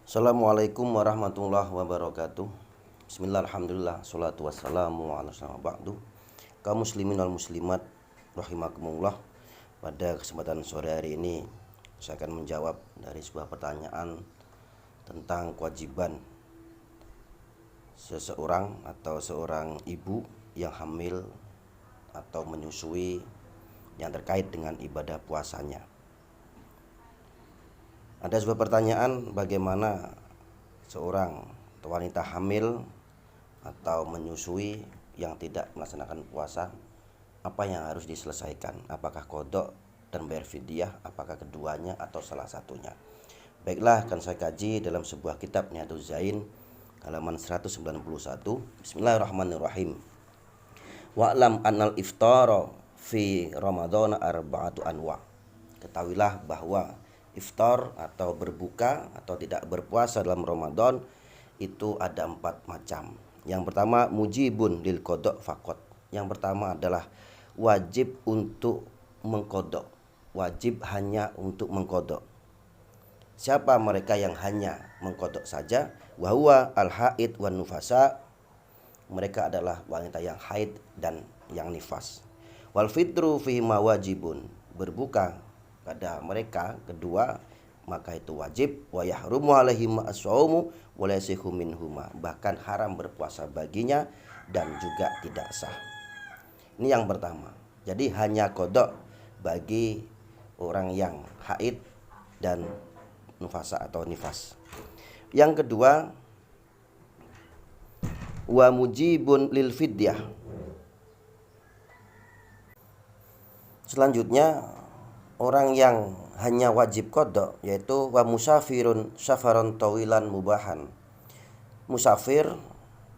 Assalamualaikum warahmatullahi wabarakatuh. Bismillah, alhamdulillah, salatu wassalamu ala ba'du. Kaum muslimin wal muslimat rahimakumullah. Pada kesempatan sore hari ini saya akan menjawab dari sebuah pertanyaan tentang kewajiban seseorang atau seorang ibu yang hamil atau menyusui yang terkait dengan ibadah puasanya. Ada sebuah pertanyaan, bagaimana seorang wanita hamil atau menyusui yang tidak melaksanakan puasa, apa yang harus diselesaikan? Apakah qadha dan bayar fidyah, apakah keduanya atau salah satunya? Baiklah, akan saya kaji dalam sebuah kitab Niyatul Zain halaman 191. Bismillahirrahmanirrahim. Wa'lam annal iftara fi Ramadan arba'atu anwa. Ketahuilah bahwa iftar atau berbuka atau tidak berpuasa dalam Ramadan itu ada 4 macam. Yang pertama, mujibun lil qadha faqat. Yang pertama adalah wajib untuk mengqadha. Wajib hanya untuk mengqadha. Siapa mereka yang hanya mengqadha saja? Wa huwa al haid wan nufasa. Mereka adalah wanita yang haid dan yang nifas. Wal fitru fihi mawajibun. Berbuka pada mereka kedua maka itu wajib. Wa yahrumu alaihim as-shaumu wa la yasihu minhuma. Bahkan haram berpuasa baginya dan juga tidak sah. Ini yang pertama. Jadi hanya qadha bagi orang yang haid dan nufasa atau nifas. Yang kedua, wa mujibun lil fidyah. Selanjutnya, orang yang hanya wajib qadha yaitu wa musafirun safaron tawilan mubahan. Musafir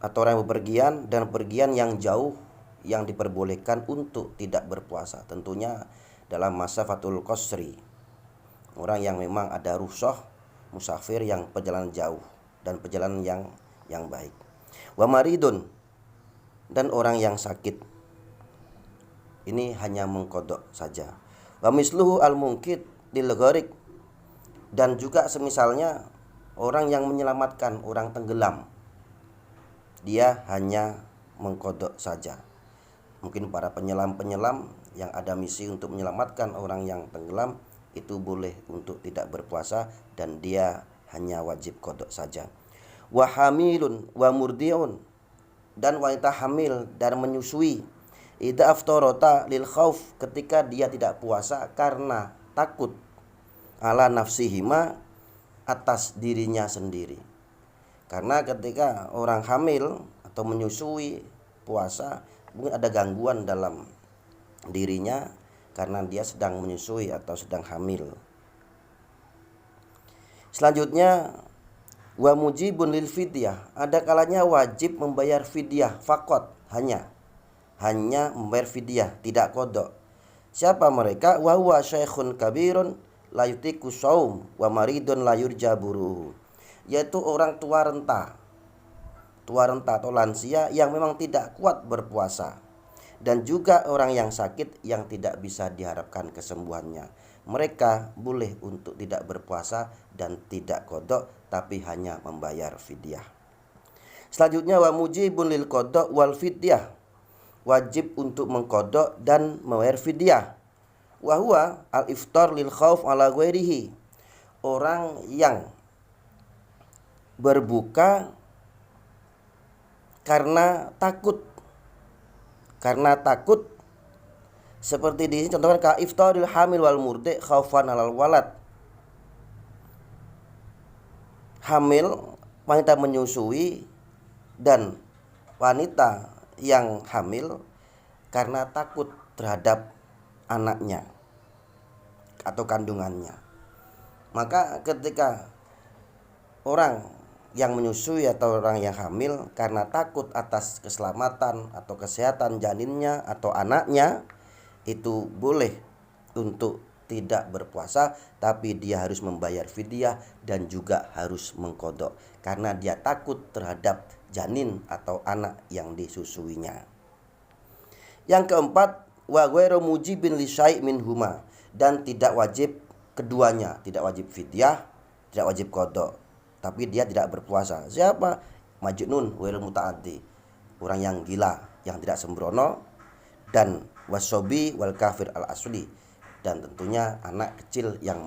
atau orang yang bepergian dan pergian yang jauh yang diperbolehkan untuk tidak berpuasa, tentunya dalam masa fatul qasri. Orang yang memang ada rukhsah musafir yang perjalanan jauh dan perjalanan yang baik. Wa maridun, dan orang yang sakit. Ini hanya mengqadha saja. Wa misluhu al-mungkit lil gharik, dan juga semisalnya orang yang menyelamatkan orang tenggelam, dia hanya mengqadha saja. Mungkin para penyelam-penyelam yang ada misi untuk menyelamatkan orang yang tenggelam itu boleh untuk tidak berpuasa dan dia hanya wajib qadha saja. Wa hamilun wa murdiun, dan wanita hamil dan menyusui idza aftarata lil khauf, ketika dia tidak puasa karena takut ala nafsihima, atas dirinya sendiri. Karena ketika orang hamil atau menyusui puasa, mungkin ada gangguan dalam dirinya karena dia sedang menyusui atau sedang hamil. Selanjutnya, wa mujibun lil fidyah, ada kalanya wajib membayar fidyah faqat, hanya membayar fidyah, tidak qadha. Siapa mereka? Wa huwa syaikhun kabirun la yutiku shaum wa maridun la yurja buruhu, yaitu orang tua renta atau lansia yang memang tidak kuat berpuasa, dan juga orang yang sakit yang tidak bisa diharapkan kesembuhannya. Mereka boleh untuk tidak berpuasa dan tidak qadha, tapi hanya membayar fidyah. Selanjutnya, wa mujibun lil qadha wal fidyah, wajib untuk mengqadha dan membayar fidyah. Wa huwa al-iftar lil khauf ala ghairihi, orang yang berbuka karena takut seperti di sini contohnya ka iftaril hamil wal murdi khaufan alal walad. Hamil, wanita menyusui dan wanita yang hamil karena takut terhadap anaknya atau kandungannya. Maka ketika orang yang menyusui atau orang yang hamil karena takut atas keselamatan atau kesehatan janinnya atau anaknya, itu boleh untuk tidak berpuasa, tapi dia harus membayar fidyah dan juga harus mengqadha karena dia takut terhadap janin atau anak yang disusuinya. Yang keempat, wa ghairu mujibin li syai' minhuma, dan tidak wajib keduanya, tidak wajib fidyah, tidak wajib qadha. tapi dia tidak berpuasa. Siapa? Majnun wal mutaaddi, orang yang gila, yang tidak sembrono, dan wasobi wal kafir al asli, dan tentunya anak kecil yang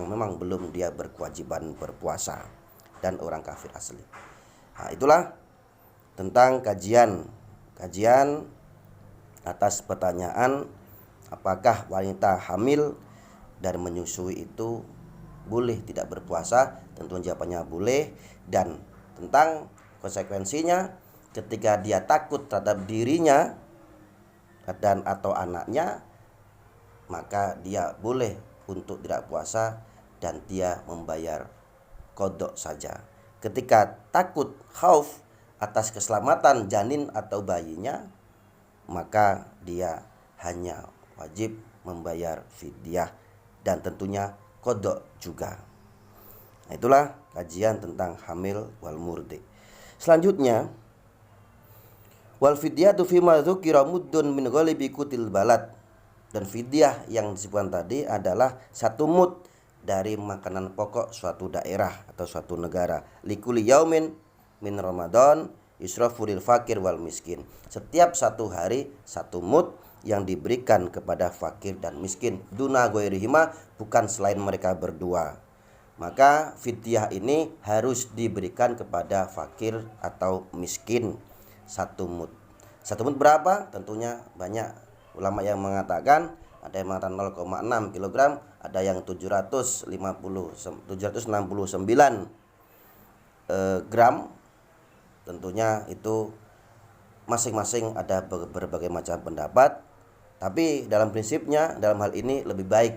memang belum dia berkewajiban berpuasa, dan orang kafir asli. Nah, itulah tentang kajian atas pertanyaan apakah wanita hamil dan menyusui itu boleh tidak berpuasa. Tentu jawabannya boleh, dan tentang konsekuensinya ketika dia takut terhadap dirinya dan atau anaknya, maka dia boleh untuk tidak puasa dan dia membayar qadha saja. Ketika takut khauf atas keselamatan janin atau bayinya, maka dia hanya wajib membayar fidyah dan tentunya qadha juga. Nah, itulah kajian tentang hamil wal murdi. Selanjutnya, wal fidyatu fima dzukira muddun min ghalibi kutil balad. Dan fidyah yang disebutkan tadi adalah 1 mud dari makanan pokok suatu daerah atau suatu negara. Likuli yaumin min Ramadan yusrafu lil fakir wal miskin. Setiap 1 hari 1 mud yang diberikan kepada fakir dan miskin. Duna ghairihima, bukan selain mereka berdua. Maka fidyah ini harus diberikan kepada fakir atau miskin 1 mud. 1 mud berapa? Tentunya banyak ulama yang mengatakan, ada yang mengatakan 0,6 kg, ada yang 769 gram. Tentunya itu masing-masing ada berbagai macam pendapat. Tapi dalam prinsipnya, dalam hal ini lebih baik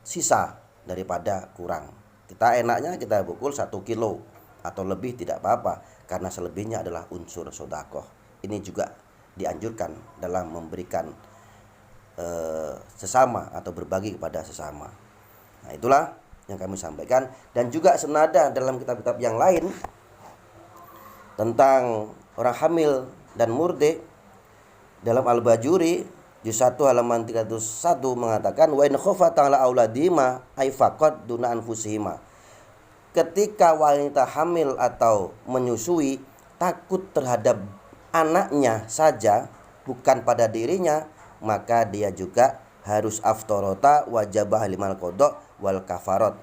sisa daripada kurang. Kita enaknya kita pukul 1 kilo atau lebih tidak apa-apa, karena selebihnya adalah unsur sedekah. Ini juga dianjurkan dalam memberikan sesama atau berbagi kepada sesama. Nah, itulah yang kami sampaikan, dan juga senada dalam kitab-kitab yang lain tentang orang hamil dan murdi. Dalam Al-Bajuri juz 1 halaman 301 mengatakan, wa in khafa ta'ala auladihima ay faqad duna anfusihima. Ketika wanita hamil atau menyusui takut terhadap anaknya saja, bukan pada dirinya, maka dia juga harus aftarota wajabah limal qadha wal kafarat.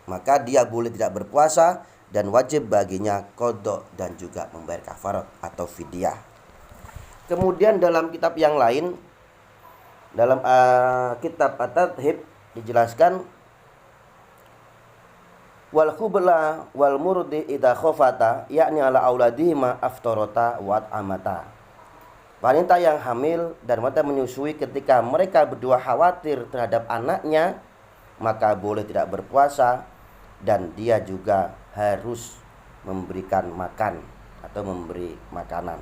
Maka dia boleh tidak berpuasa dan wajib baginya qadha dan juga membayar kafarat atau fidyah. Kemudian dalam kitab yang lain, dalam kitab At-Tadhib dijelaskan, wal khubla wal murdi idza khafata yakni ala auladihima aftarata wa amata. Wanita yang hamil dan wanita menyusui ketika mereka berdua khawatir terhadap anaknya, maka boleh tidak berpuasa dan dia juga harus memberikan makan atau memberi makanan.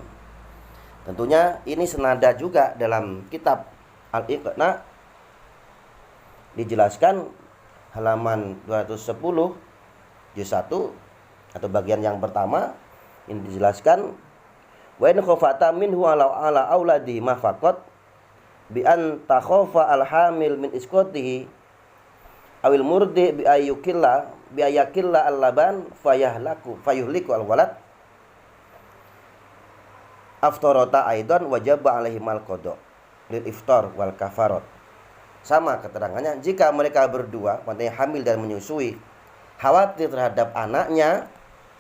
Tentunya ini senada juga dalam kitab Al-Iqna, dijelaskan halaman 210 juz 1 atau bagian yang pertama. Ini dijelaskan, wa in khafata minhu ala auladi ma faqat bi an takhafa al hamil min isqatihi awil murdi bi ayakilla al laban fayuhliku al walad aftarata aidan wajaba alaihi mal qadha lil iftar wal kafarat. Sama keterangannya, jika mereka berdua wanita hamil dan menyusui khawatir terhadap anaknya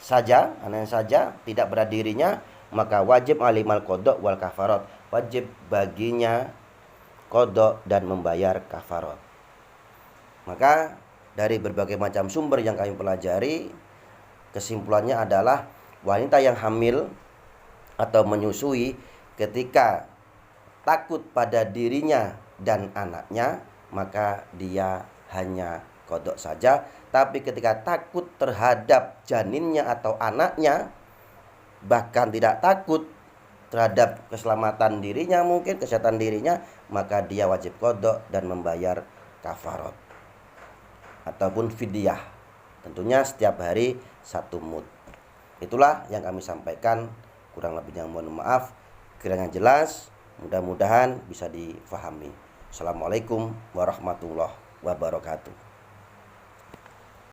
saja tidak pada dirinya, maka wajib alimal qadha wal kafarat, wajib baginya qadha dan membayar kafarat. Maka dari berbagai macam sumber yang kami pelajari, kesimpulannya adalah wanita yang hamil atau menyusui ketika takut pada dirinya dan anaknya, maka dia hanya qadha saja. Tapi ketika takut terhadap janinnya atau anaknya, bahkan tidak takut terhadap keselamatan dirinya, mungkin kesehatan dirinya, maka dia wajib qadha dan membayar kafarat ataupun fidyah. Tentunya setiap hari 1 mud. Itulah yang kami sampaikan, kurang lebihnya mohon maaf. Kiranya jelas, mudah-mudahan bisa difahami. Assalamualaikum warahmatullahi wabarakatuh.